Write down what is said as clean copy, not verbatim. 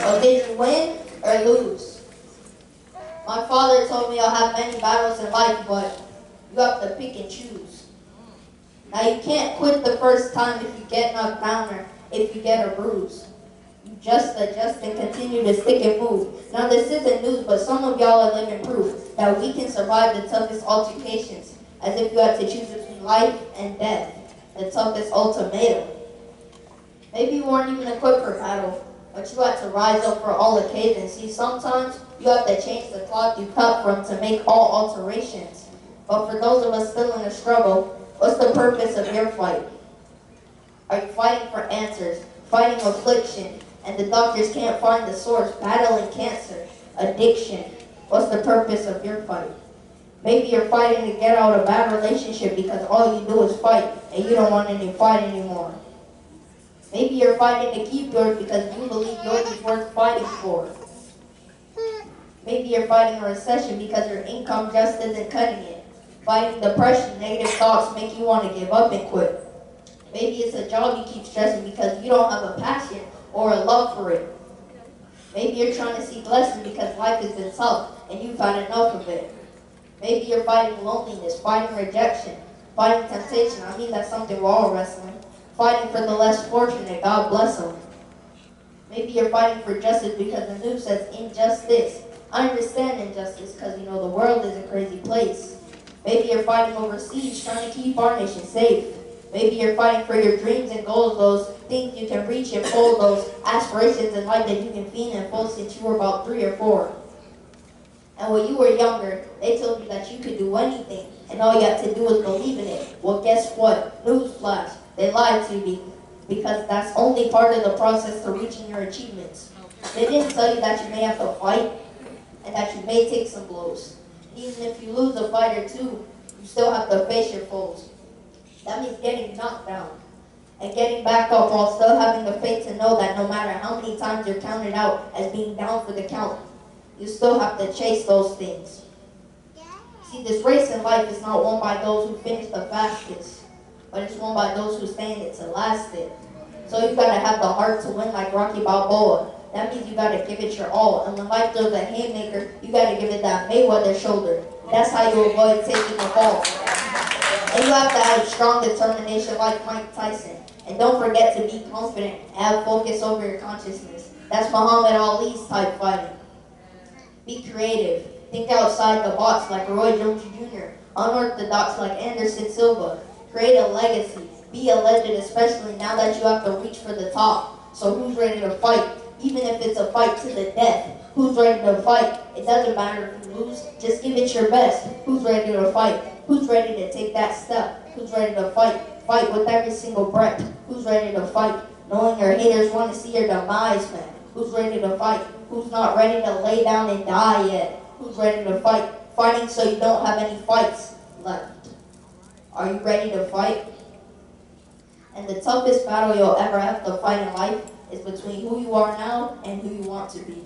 But did you win or lose? My father told me I'll have many battles in life, but you have to pick and choose. Now you can't quit the first time if you get knocked down or if you get a bruise. You just adjust and continue to stick and move. Now this isn't news, but some of y'all are living proof that we can survive the toughest altercations, as if you had to choose between life and death, the toughest ultimatum. Maybe you weren't even equipped for battle, but you had to rise up for all occasions. See, sometimes you have to change the cloth you cut from to make all alterations. But for those of us still in the struggle, what's the purpose of your fight? Are you fighting for answers, fighting affliction, and the doctors can't find the source, battling cancer, addiction? What's the purpose of your fight? Maybe you're fighting to get out of a bad relationship because all you do is fight and you don't want any fight anymore. Maybe you're fighting to keep yours because you believe yours is worth fighting for. Maybe you're fighting a recession because your income just isn't cutting it. Fighting depression, negative thoughts make you want to give up and quit. Maybe it's a job you keep stressing because you don't have a passion or a love for it. Maybe you're trying to seek lessons because life has been tough and you've had enough of it. Maybe you're fighting loneliness, fighting rejection, fighting temptation. I mean, that's something we're all wrestling. Fighting for the less fortunate, God bless them. Maybe you're fighting for justice because the news says injustice. I understand injustice because, the world is a crazy place. Maybe you're fighting overseas, trying to keep our nation safe. Maybe you're fighting for your dreams and goals, those things you can reach and pull, those aspirations in life that you can feed and full since you were about 3 or 4. And when you were younger, they told you that you could do anything, and all you had to do was believe in it. Well, guess what? Newsflash. They lied to you because that's only part of the process to reaching your achievements. They didn't tell you that you may have to fight and that you may take some blows. Even if you lose a fight or two, you still have to face your foes. That means getting knocked down and getting back up while still having the faith to know that no matter how many times you're counted out as being down for the count, you still have to chase those things. See, this race in life is not won by those who finish the fastest, but it's won by those who stay in it to last it. So you gotta have the heart to win like Rocky Balboa. That means you gotta give it your all. And when life throws a haymaker, you gotta give it that Mayweather shoulder. That's how you avoid taking the fall. And you have to have strong determination like Mike Tyson. And don't forget to be confident and have focus over your consciousness. That's Muhammad Ali's type fighting. Be creative. Think outside the box like Roy Jones Jr. Unorthodox like Anderson Silva. Create a legacy. Be a legend, especially now that you have to reach for the top. So who's ready to fight? Even if it's a fight to the death. Who's ready to fight? It doesn't matter if you lose. Just give it your best. Who's ready to fight? Who's ready to take that step? Who's ready to fight? Fight with every single breath. Who's ready to fight? Knowing your haters want to see your demise, man. Who's ready to fight? Who's not ready to lay down and die yet? Who's ready to fight? Fighting so you don't have any fights left. Are you ready to fight? And the toughest battle you'll ever have to fight in life is between who you are now and who you want to be.